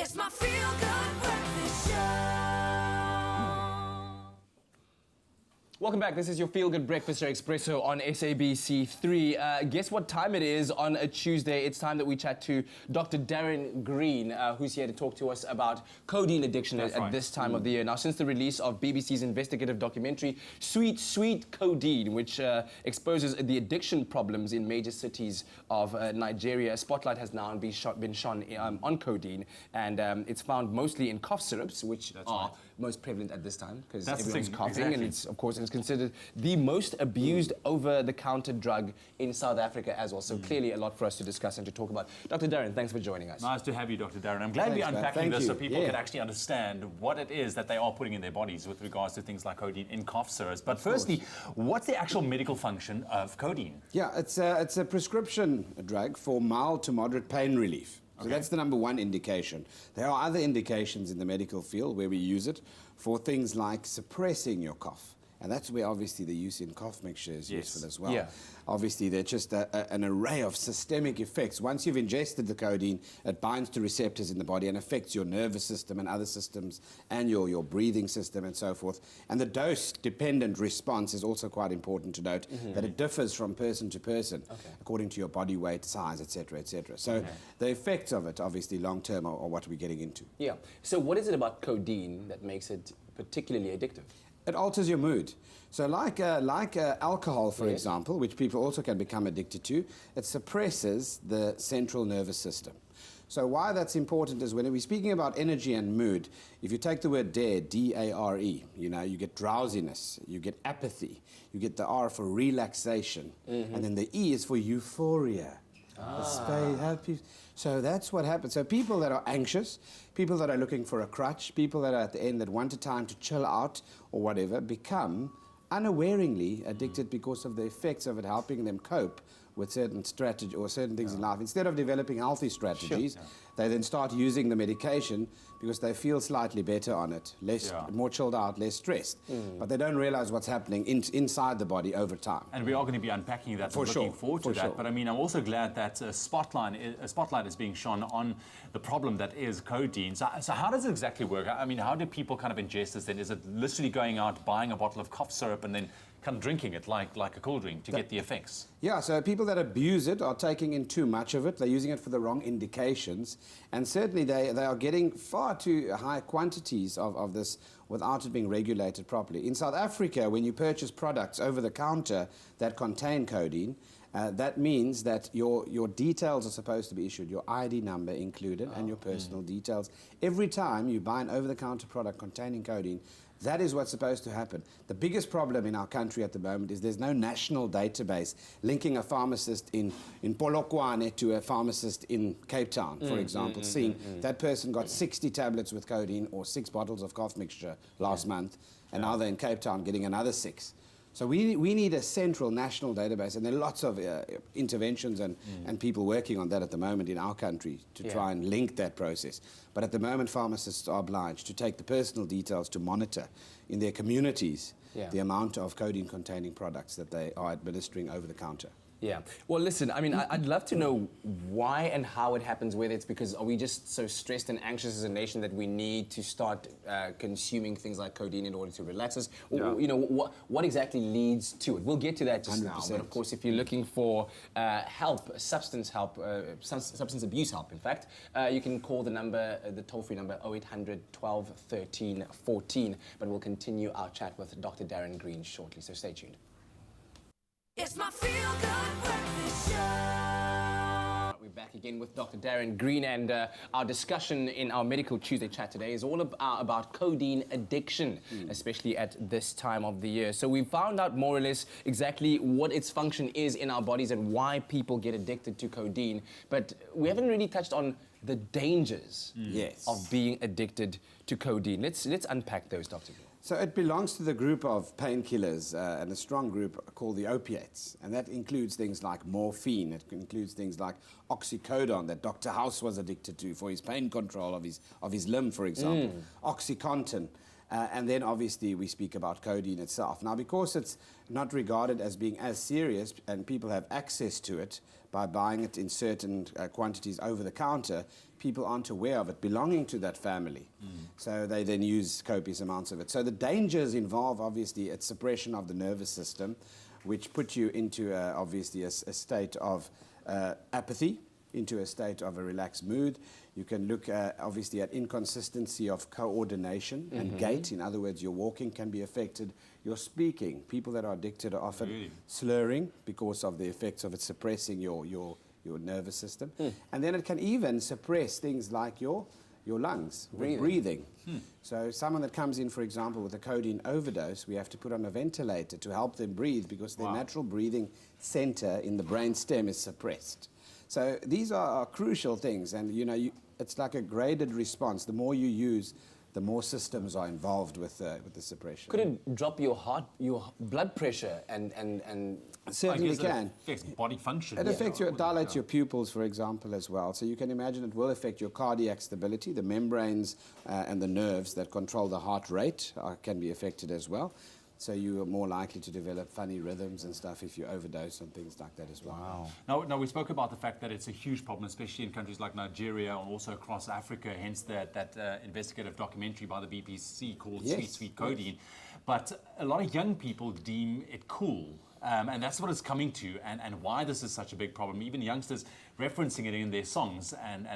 It's my feel-good breakfast show. Welcome back. This is your Feel Good Breakfast Show Expresso on SABC3. Guess what time it is on a Tuesday? It's time that we chat to Dr. Darren Green, who's here to talk to us about codeine addiction at this time of the year. Now, since the release of BBC's investigative documentary, Sweet, Sweet Codeine, which exposes the addiction problems in major cities of Nigeria, a spotlight has now been shone on codeine, and it's found mostly in cough syrups, which are most prevalent at this time because everyone's coughing, and it's, of course, it's considered the most abused over-the-counter drug in South Africa as well. So clearly a lot for us to discuss and to talk about. Dr. Darren, thanks for joining us. Nice to have you, Dr. Darren. I'm glad we're unpacking this so people can actually understand what it is that they are putting in their bodies with regards to things like codeine in cough syrups. But firstly, what's the actual medical function of codeine? Yeah, it's a prescription drug for mild to moderate pain relief. So that's the number one indication. There are other indications in the medical field where we use it for things like suppressing your cough. And that's where obviously the use in cough mixture is useful as well. Obviously, there's just an array of systemic effects. Once you've ingested the codeine, it binds to receptors in the body and affects your nervous system and other systems and your breathing system and so forth. And the dose-dependent response is also quite important to note, that it differs from person to person according to your body weight, size, etc., etc. So the effects of it, obviously, long-term are what we're getting into. Yeah. So what is it about codeine that makes it particularly addictive? It alters your mood. So like alcohol, for example, which people also can become addicted to, it suppresses the central nervous system. So why that's important is when we're speaking about energy and mood, if you take the word dare, D-A-R-E, you get drowsiness, you get apathy, you get the R for relaxation, and then the E is for euphoria. So that's what happens. So people that are anxious, people that are looking for a crutch, people that are at the end that want a time to chill out or whatever, become unawareingly addicted because of the effects of it helping them cope with certain strategy or certain things in life. Instead of developing healthy strategies, they then start using the medication because they feel slightly better on it, more chilled out, less stressed. But they don't realize what's happening inside the body over time. And we are going to be unpacking that. For looking forward to that. But I mean, I'm also glad that a spotlight is being shone on the problem that is codeine. So how does it exactly work? I mean, how do people kind of ingest this then? Is it literally going out, buying a bottle of cough syrup and then kind of drinking it like a cool drink to get the effects? Yeah, so people that abuse it are taking in too much of it. They're using it for the wrong indications. And certainly they are getting far too high quantities of this without it being regulated properly. In South Africa, when you purchase products over the counter that contain codeine, that means that your details are supposed to be issued, your ID number included, and your personal details. Every time you buy an over-the-counter product containing codeine, that is what's supposed to happen. The biggest problem in our country at the moment is there's no national database linking a pharmacist in Polokwane to a pharmacist in Cape Town, for example, seeing that person got 60 tablets with codeine or 6 bottles of cough mixture last month, and now they're in Cape Town getting another 6. So we need a central national database, and there are lots of interventions and people working on that at the moment in our country to try and link that process. But at the moment, pharmacists are obliged to take the personal details to monitor in their communities the amount of codeine-containing products that they are administering over the counter. Yeah. Well, listen, I mean, I'd love to know why and how it happens, whether it's because are we just so stressed and anxious as a nation that we need to start consuming things like codeine in order to relax us? Or, what exactly leads to it? We'll get to that just 100%. Now. But of course, if you're looking for help, substance abuse help, in fact, you can call the toll-free number 0800 12 13 14. But we'll continue our chat with Dr. Darren Green shortly, so stay tuned. It's my feel-good breakfast show. We're back again with Dr. Darren Green, and our discussion in our Medical Tuesday chat today is all about codeine addiction, especially at this time of the year. So we found out more or less exactly what its function is in our bodies and why people get addicted to codeine, but we haven't really touched on the dangers of being addicted to codeine. Let's unpack those, Dr. Green. So it belongs to the group of painkillers, and a strong group called the opiates. And that includes things like morphine. It includes things like oxycodone that Dr. House was addicted to for his pain control of his limb, for example. Oxycontin. And then obviously we speak about codeine itself. Now, because it's not regarded as being as serious and people have access to it by buying it in certain quantities over the counter, people aren't aware of it belonging to that family. So they then use copious amounts of it. So the dangers involve, obviously, its suppression of the nervous system, which put you into, obviously, a state of apathy, into a state of a relaxed mood. You can look, obviously, at inconsistency of coordination and gait. In other words, your walking can be affected. Your speaking, people that are addicted are often slurring because of the effects of it suppressing your nervous system. And then it can even suppress things like your lungs, breathing. So someone that comes in, for example, with a codeine overdose, we have to put on a ventilator to help them breathe because their natural breathing center in the brain stem is suppressed. So these are crucial things, and it's like a graded response. The more you use, the more systems are involved with the suppression. Could it drop your blood pressure and It certainly can. It affects body function. It affects dilates your pupils, for example, as well. So you can imagine it will affect your cardiac stability. The membranes and the nerves that control the heart rate can be affected as well. So you are more likely to develop funny rhythms and stuff if you overdose on things like that as well. Wow. Now, we spoke about the fact that it's a huge problem, especially in countries like Nigeria and also across Africa, hence that investigative documentary by the BBC called Sweet, Sweet Codeine. But a lot of young people deem it cool. And that's what it's coming to, and why this is such a big problem. Even youngsters referencing it in their songs and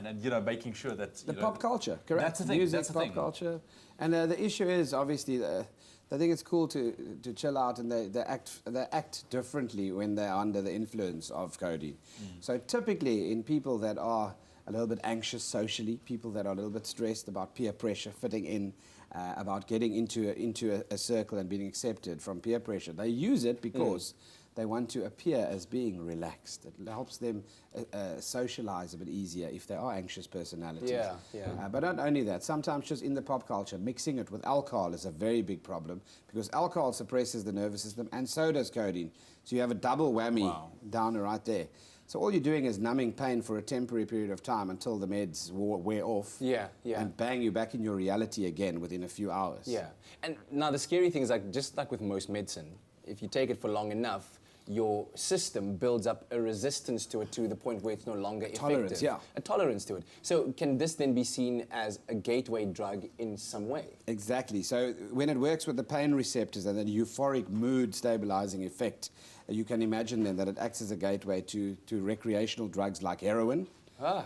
making sure that... The pop culture, correct. That's the thing. Music, that's the pop thing. culture. And the issue is, obviously, they think it's cool to chill out, and they act differently when they're under the influence of codeine. So typically, in people that are a little bit anxious socially, people that are a little bit stressed about peer pressure, fitting in, about getting into a circle and being accepted from peer pressure, they use it because they want to appear as being relaxed. It helps them socialize a bit easier if they are anxious personalities. But not only that, sometimes just in the pop culture, mixing it with alcohol is a very big problem because alcohol suppresses the nervous system and so does codeine. So you have a double whammy down right there. So all you're doing is numbing pain for a temporary period of time until the meds wear off. And bang, you're back in your reality again within a few hours. And now the scary thing is, just like with most medicine, if you take it for long enough, your system builds up a resistance to it to the point where it's no longer effective. A tolerance to it. So can this then be seen as a gateway drug in some way? Exactly. So when it works with the pain receptors and the euphoric mood stabilizing effect, you can imagine then that it acts as a gateway to recreational drugs like heroin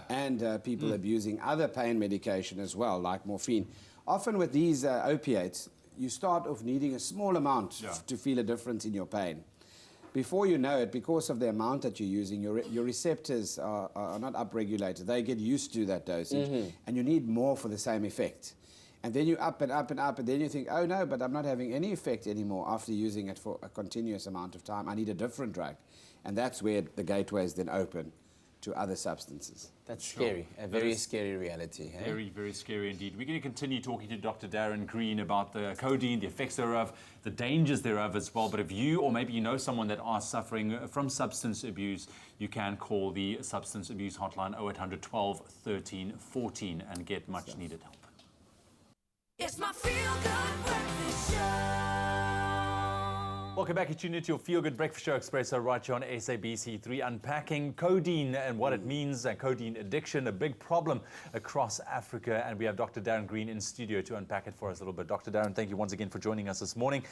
and people abusing other pain medication as well, like morphine. Often with these opiates, you start off needing a small amount to feel a difference in your pain. Before you know it, because of the amount that you're using, your receptors are not upregulated. They get used to that dosage, and you need more for the same effect. And then you up and up and up, and then you think, oh no, but I'm not having any effect anymore after using it for a continuous amount of time. I need a different drug. And that's where the gateways then open to other substances. That's scary, a very scary reality. Eh? Very, very scary indeed. We're going to continue talking to Dr. Darren Green about the codeine, the effects thereof, the dangers thereof as well. But if you, or maybe you know someone that are suffering from substance abuse, you can call the substance abuse hotline 0800 12 13 14 and get much needed help. It's my feel-good breakfast show. Welcome back. You tune into your Feel Good Breakfast Show Expresso right here on SABC3, unpacking codeine and what it means, and codeine addiction, a big problem across Africa. And we have Dr. Darren Green in studio to unpack it for us a little bit. Dr. Darren, thank you once again for joining us this morning.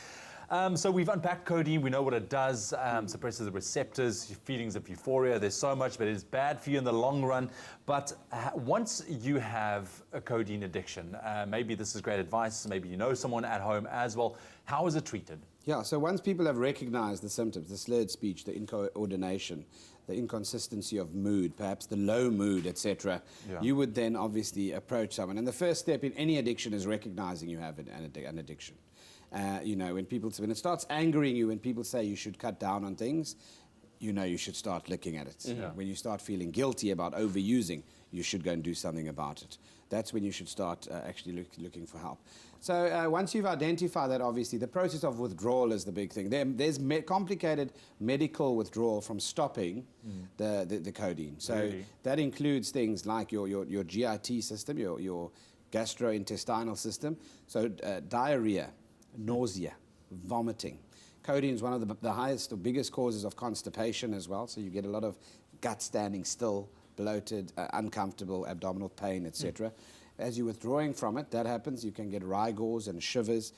So we've unpacked codeine. We know what it does, suppresses the receptors, feelings of euphoria. There's so much, but it's bad for you in the long run. But once you have a codeine addiction, maybe this is great advice, maybe you know someone at home as well, how is it treated? Yeah, so once people have recognized the symptoms, the slurred speech, the incoordination, the inconsistency of mood, perhaps the low mood, etc., you would then obviously approach someone. And the first step in any addiction is recognizing you have an addiction. When it starts angering you, when people say you should cut down on things, you should start looking at it. When you start feeling guilty about overusing, you should go and do something about it. That's when you should start actually looking for help. So once you've identified that, obviously, the process of withdrawal is the big thing. There's complicated medical withdrawal from stopping the codeine. So that includes things like your GIT system, your gastrointestinal system, so diarrhea, nausea, vomiting. Codeine is one of the highest or biggest causes of constipation as well, so you get a lot of gut standing still, bloated, uncomfortable, abdominal pain, etc. As you're withdrawing from it, that happens. You can get rigors and shivers,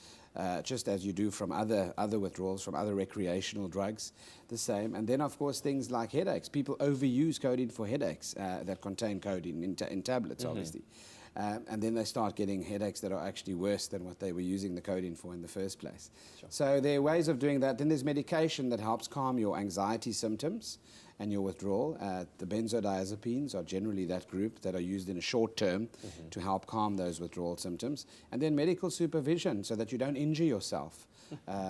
just as you do from other withdrawals, from other recreational drugs, the same. And then, of course, things like headaches. People overuse codeine for headaches that contain codeine in tablets, obviously. And then they start getting headaches that are actually worse than what they were using the codeine for in the first place. Sure. So there are ways of doing that. Then there's medication that helps calm your anxiety symptoms and your withdrawal. The benzodiazepines are generally that group that are used in a short term to help calm those withdrawal symptoms. And then medical supervision so that you don't injure yourself,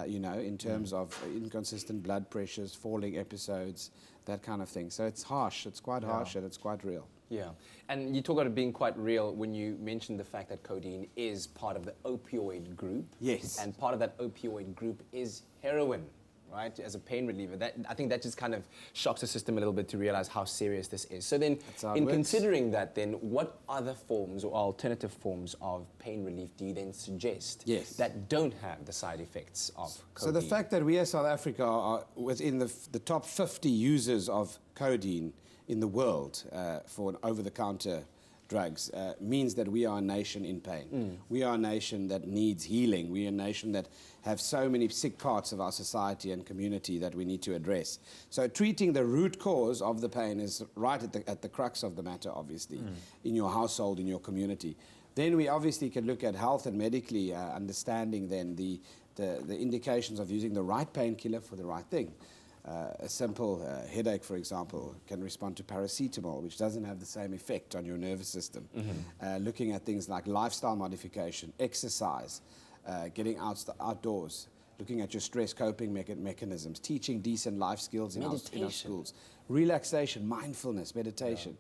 in terms of inconsistent blood pressures, falling episodes, that kind of thing. So it's harsh. It's quite harsh and it's quite real. Yeah, and you talk about it being quite real when you mentioned the fact that codeine is part of the opioid group. Yes. And part of that opioid group is heroin, right, as a pain reliever. I think that just kind of shocks the system a little bit to realize how serious this is. So then, in considering that then, what other forms or alternative forms of pain relief do you then suggest that don't have the side effects of codeine? So the fact that we as South Africa are within the top 50 users of codeine in the world for over-the-counter drugs means that we are a nation in pain. We are a nation that needs healing. We are a nation that have so many sick parts of our society and community that we need to address. So treating the root cause of the pain is right at the crux of the matter, obviously, in your household, in your community. Then we obviously can look at health and medically understanding then the indications of using the right painkiller for the right thing. A simple headache, for example, can respond to paracetamol, which doesn't have the same effect on your nervous system. Looking at things like lifestyle modification, exercise, getting outdoors, looking at your stress coping mechanisms, teaching decent life skills in our schools, relaxation, mindfulness, meditation,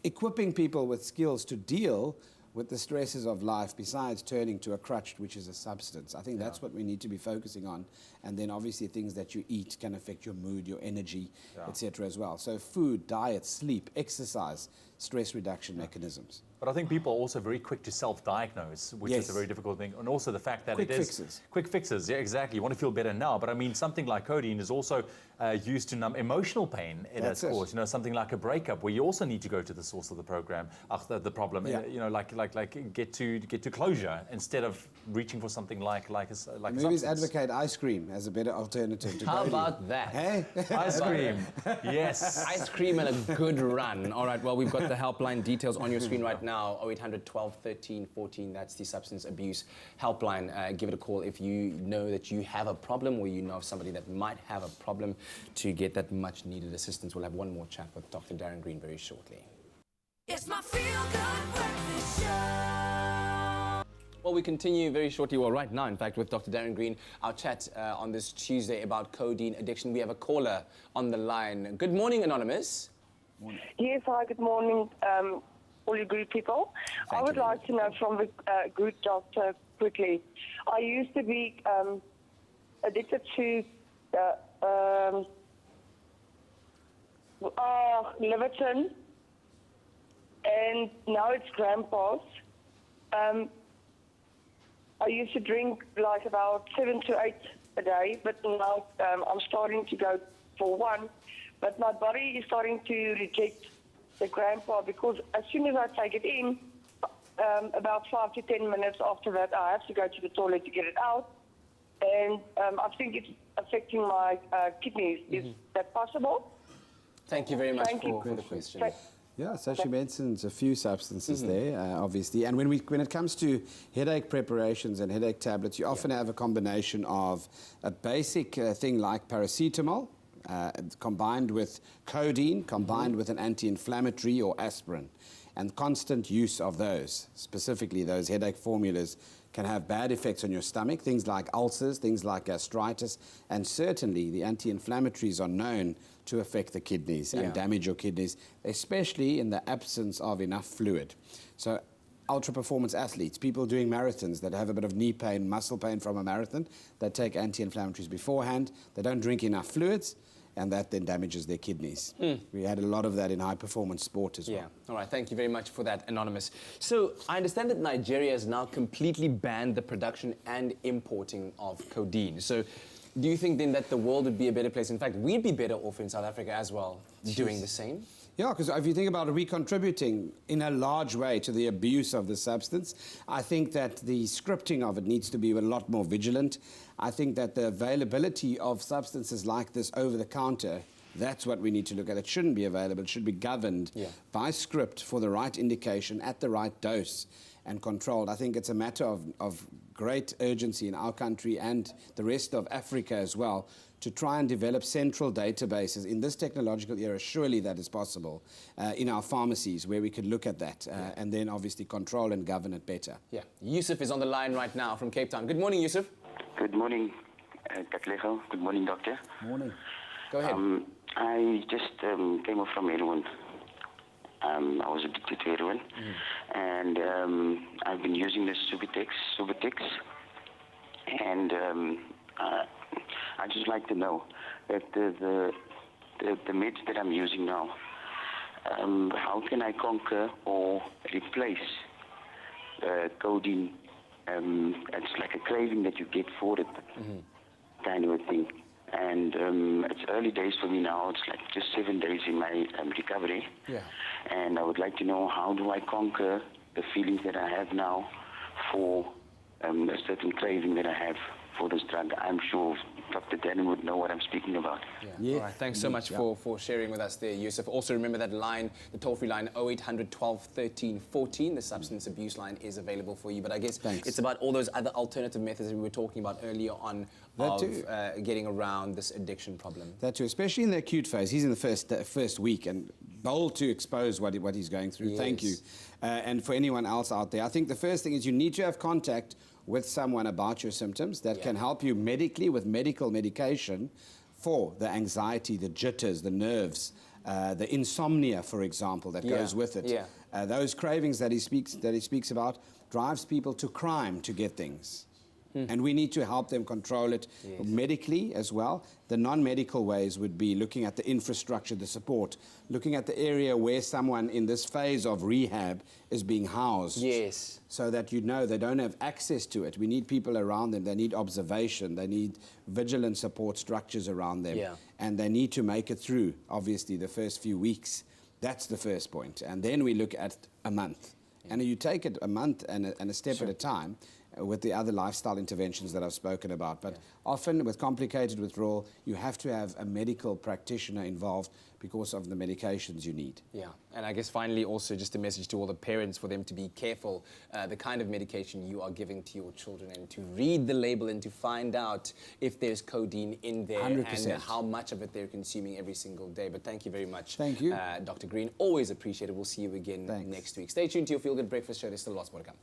equipping people with skills to deal with the stresses of life besides turning to a crutch, which is a substance. I think that's what we need to be focusing on. And then obviously things that you eat can affect your mood, your energy, etc. as well. So food, diet, sleep, exercise, stress reduction mechanisms. But I think people are also very quick to self-diagnose, which is a very difficult thing. And also the fact that quick fixes. Quick fixes, yeah, exactly. You want to feel better now. But I mean, something like codeine is also used to numb emotional pain in its course. You know, something like a breakup, where you also need to go to the source of the the problem. You know, like get to closure instead of reaching for something like a substance. Movies advocate ice cream as a better alternative to How codeine. about that? Hey? Ice cream, yes. Ice cream and a good run. All right, well, we've got the helpline details on your screen right now. 0800 12 13 14. That's the substance abuse helpline. Give it a call if you know that you have a problem or you know of somebody that might have a problem to get that much needed assistance. We'll have one more chat with Dr. Darren Green very shortly. It's my feel-good breakfast show. Well, we continue very shortly, well, right now, in fact, with Dr. Darren Green, our chat on this Tuesday about codeine addiction. We have a caller on the line. Good morning, Anonymous. Yes, hi, good morning, all you group people. I would like to know from the group doctor quickly. I used to be addicted to Liverton, and now it's Grandpa's. I used to drink like about 7 to 8 a day, but now I'm starting to go for one. But my body is starting to reject the Grandpa because as soon as I take it in, about 5 to 10 minutes after that, I have to go to the toilet to get it out. And I think it's affecting my kidneys. Is that possible? Thank you very much for the question. Yeah, so she mentions a few substances there, obviously. And when it comes to headache preparations and headache tablets, you often have a combination of a basic thing like paracetamol, combined with codeine, combined with an anti-inflammatory or aspirin. And constant use of those, specifically those headache formulas, can have bad effects on your stomach, things like ulcers, things like gastritis, and certainly the anti-inflammatories are known to affect the kidneys and damage your kidneys, especially in the absence of enough fluid. So ultra-performance athletes, people doing marathons that have a bit of knee pain, muscle pain from a marathon, they take anti-inflammatories beforehand, they don't drink enough fluids, and that then damages their kidneys. We had a lot of that in high-performance sport as well. Yeah, all right, thank you very much for that, Anonymous. So I understand that Nigeria has now completely banned the production and importing of codeine. So do you think then that the world would be a better place? In fact, we'd be better off in South Africa as well doing the same? Yeah, because if you think about it, we're contributing in a large way to the abuse of the substance. I think that the scripting of it needs to be a lot more vigilant. I think that the availability of substances like this over the counter, that's what we need to look at. It shouldn't be available. It should be governed by script for the right indication at the right dose and controlled. I think it's a matter of great urgency in our country and the rest of Africa as well to try and develop central databases. In this technological era, surely that is possible in our pharmacies where we could look at that and then obviously control and govern it better. Yeah. Yusuf is on the line right now from Cape Town. Good morning, Yusuf. Good morning, Katlego. Good morning, doctor. Morning. Go ahead. I just came off from heroin. I was addicted to heroin, and I've been using the Subutex, and I'd just like to know that the meds that I'm using now, how can I conquer or replace codeine? It's like a craving that you get for it, kind of a thing. And it's early days for me now. It's like just 7 days in my recovery. Yeah. And I would like to know, how do I conquer the feelings that I have now for a certain craving that I have for this drug? I'm sure Dr. Darren would know what I'm speaking about. Yeah. All right. Thanks so much for sharing with us there, Yusuf. Also remember that line, the toll-free line 0800 12 13 14. The substance abuse line is available for you. But I guess it's about all those other alternative methods that we were talking about earlier on of getting around this addiction problem. That too, especially in the acute phase. He's in the first week and bold to expose what he's going through. Yes. Thank you. And for anyone else out there, I think the first thing is you need to have contact with someone about your symptoms that can help you medically with medical medication for the anxiety, the jitters, the nerves, the insomnia, for example, that goes with it. Those cravings that he speaks about drives people to crime to get things. And we need to help them control it medically as well. The non-medical ways would be looking at the infrastructure, the support, looking at the area where someone in this phase of rehab is being housed. Yes. So that you know they don't have access to it. We need people around them. They need observation. They need vigilant support structures around them. Yeah. And they need to make it through, obviously, the first few weeks. That's the first point. And then we look at a month. And you take it a month and a step at a time with the other lifestyle interventions that I've spoken about. But often with complicated withdrawal, you have to have a medical practitioner involved because of the medications you need. Yeah, and I guess finally also just a message to all the parents for them to be careful the kind of medication you are giving to your children and to read the label and to find out if there's codeine in there 100%. and how much of it they're consuming every single day. But thank you very much. Thank you. Dr. Green, always appreciate it. We'll see you again next week. Stay tuned to your Feel Good Breakfast Show. There's still lots more to come.